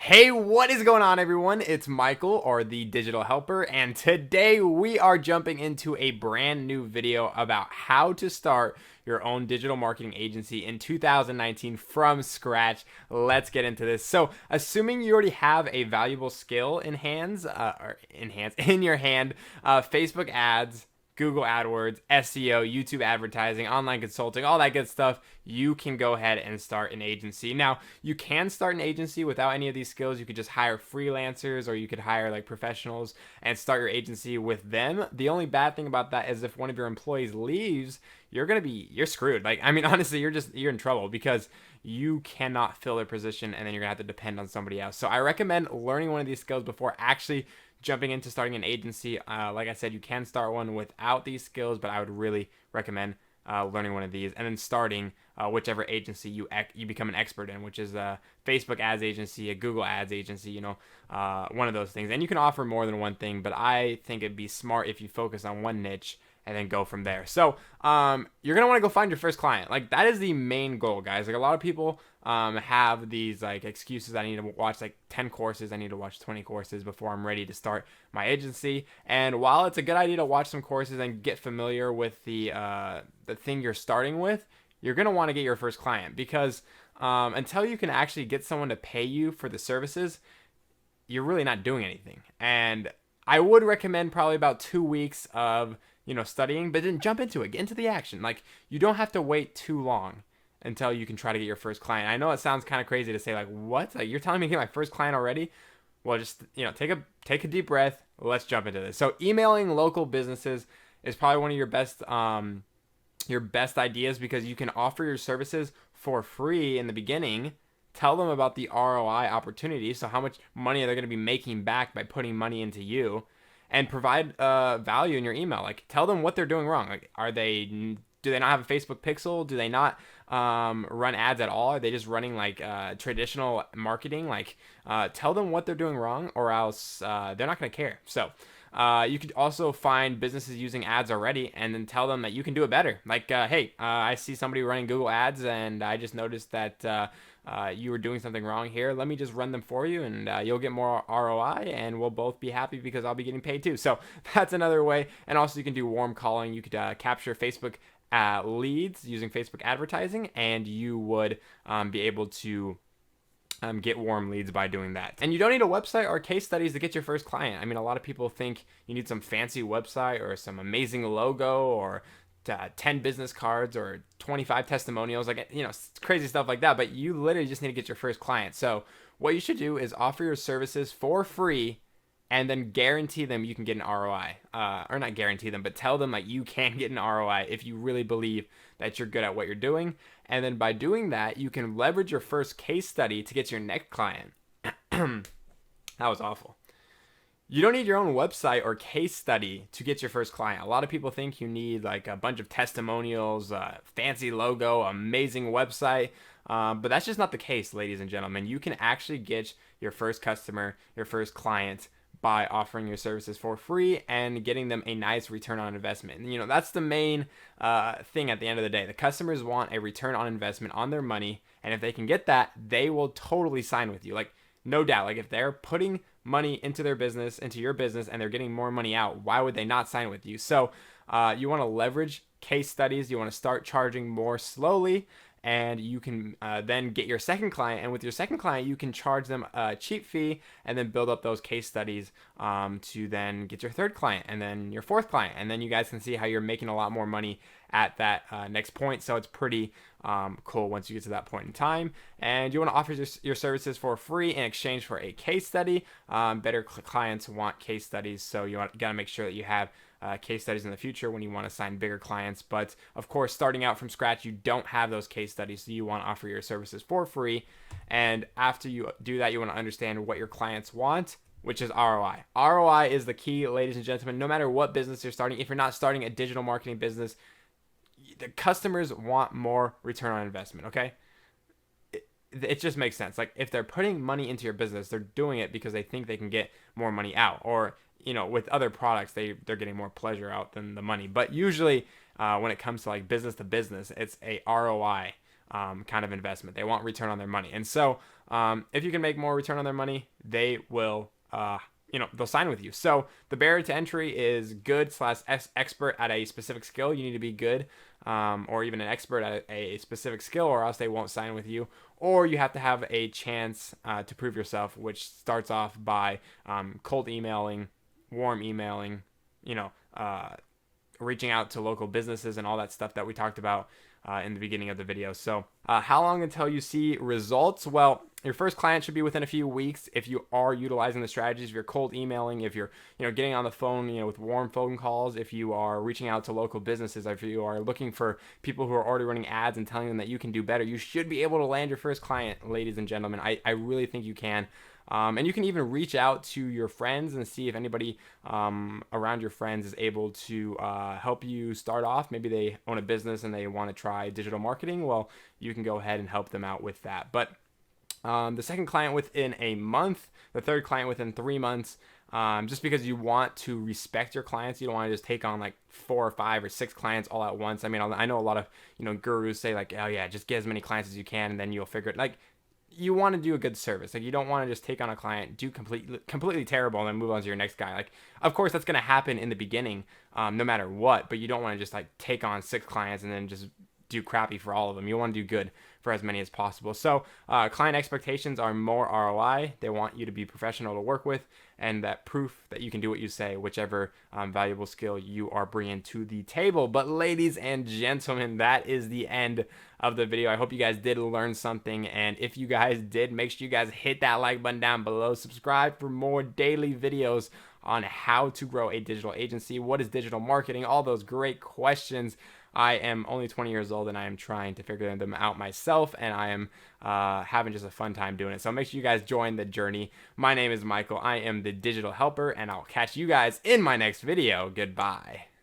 Hey, what is going on, everyone? It's Michael, or the Digital Helper, and today we are jumping into a brand new video about how to start your own digital marketing agency in 2019 from scratch. Let's get into this. So, assuming you already have a valuable skill in your hand, Facebook ads, Google AdWords, SEO, YouTube advertising, online consulting, all that good stuff, you can go ahead and start an agency. Now, you can start an agency without any of these skills. You could just hire freelancers, or you could hire like professionals and start your agency with them. The only bad thing about that is if one of your employees leaves, you're screwed. Like, I mean, honestly, you're in trouble because you cannot fill their position, and then you're gonna have to depend on somebody else. So I recommend learning one of these skills before actually jumping into starting an agency. Like I said, you can start one without these skills, but I would really recommend learning one of these and then starting whichever agency you become an expert in, which is a Facebook ads agency, a Google ads agency, one of those things. And you can offer more than one thing, but I think it'd be smart if you focus on one niche and then go from there. So you're gonna want to go find your first client. Like, that is the main goal, guys. Like, a lot of people have these like excuses. I need to watch like 10 courses. I need to watch 20 courses before I'm ready to start my agency. And while it's a good idea to watch some courses and get familiar with the thing you're starting with, you're gonna want to get your first client, because until you can actually get someone to pay you for the services, you're really not doing anything. And I would recommend probably about 2 weeks of studying, but then jump into it, get into the action. Like, you don't have to wait too long until you can try to get your first client. I know it sounds kind of crazy to say, like, what? Like, you're telling me to get my first client already? Well, just take a deep breath. Let's jump into this. So, emailing local businesses is probably one of your best ideas, because you can offer your services for free in the beginning. Tell them about the ROI opportunity, so how much money they're going to be making back by putting money into you, and provide value in your email. Like, tell them what they're doing wrong. Like, do they not have a Facebook pixel? Do they not run ads at all? Are they just running like traditional marketing? Like, tell them what they're doing wrong, or else they're not going to care. So you could also find businesses using ads already, and then tell them that you can do it better. Like, hey, I see somebody running Google ads, and I just noticed that you were doing something wrong here. Let me just run them for you, and you'll get more ROI, and we'll both be happy because I'll be getting paid too. So that's another way. And also, you can do warm calling. You could capture Facebook leads using Facebook advertising, and you would be able to get warm leads by doing that. And you don't need a website or case studies to get your first client. I mean, a lot of people think you need some fancy website or some amazing logo, or 10 business cards, or 25 testimonials, like, crazy stuff like that. But you literally just need to get your first client. So what you should do is offer your services for free, and then guarantee them you can get an ROI. Or not guarantee them, but tell them that you can get an ROI if you really believe that you're good at what you're doing. And then by doing that, you can leverage your first case study to get your next client. That was awful. You don't need your own website or case study to get your first client. A lot of people think you need like a bunch of testimonials, fancy logo, amazing website. But that's just not the case, ladies and gentlemen. You can actually get your first customer, your first client, by offering your services for free and getting them a nice return on investment. And, that's the main thing at the end of the day. The customers want a return on investment on their money, and if they can get that, they will totally sign with you. Like, no doubt. Like, if they're putting money into their business, into your business, and they're getting more money out, why would they not sign with you? So you want to leverage case studies. You want to start charging more slowly, and you can then get your second client. And with your second client, you can charge them a cheap fee, and then build up those case studies to then get your third client, and then your fourth client. And then you guys can see how you're making a lot more money at that next point. So it's pretty cool once you get to that point in time. And you want to offer your services for free in exchange for a case study. Better clients want case studies, so you got to make sure that you have case studies in the future when you want to sign bigger clients. But of course, starting out from scratch, you don't have those case studies, so you want to offer your services for free. And after you do that, you want to understand what your clients want, which is ROI. ROI is the key, ladies and gentlemen. No matter what business you're starting, if you're not starting a digital marketing business, the customers want more return on investment. Okay, it just makes sense. Like, if they're putting money into your business, they're doing it because they think they can get more money out. Or with other products, they're getting more pleasure out than the money. But usually when it comes to like business to business, it's a ROI kind of investment. They want return on their money. And so if you can make more return on their money, they will, they'll sign with you. So the barrier to entry is good slash expert at a specific skill. You need to be good, or even an expert at a specific skill, or else they won't sign with you. Or you have to have a chance to prove yourself, which starts off by cold emailing, warm emailing, you know, reaching out to local businesses and all that stuff that we talked about in the beginning of the video. So how long until you see results? Well, your first client should be within a few weeks if you are utilizing the strategies. If you're cold emailing, if you're getting on the phone with warm phone calls, if you are reaching out to local businesses, if you are looking for people who are already running ads and telling them that you can do better, you should be able to land your first client, ladies and gentlemen. I really think you can. And you can even reach out to your friends and see if anybody around your friends is able to help you start off. Maybe they own a business and they want to try digital marketing. Well, you can go ahead and help them out with that. But the second client within a month, the third client within 3 months, just because you want to respect your clients. You don't want to just take on like 4 or 5 or 6 clients all at once. I mean, I know a lot of gurus say like, oh yeah, just get as many clients as you can and then you'll figure it. Like, you want to do a good service. Like, you don't want to just take on a client, do completely terrible, and then move on to your next guy. Like, of course that's going to happen in the beginning, no matter what, but you don't want to just like take on 6 clients and then just do crappy for all of them. You want to do good for as many as possible. So client expectations are more ROI. They want you to be professional to work with, and that proof that you can do what you say, whichever valuable skill you are bringing to the table. But ladies and gentlemen, that is the end of the video. I hope you guys did learn something, and if you guys did, make sure you guys hit that like button down below. Subscribe for more daily videos on how to grow a digital agency, what is digital marketing, all those great questions. I am only 20 years old and I am trying to figure them out myself, and I am having just a fun time doing it. So make sure you guys join the journey. My name is Michael. I am the Digital Helper, and I'll catch you guys in my next video. Goodbye.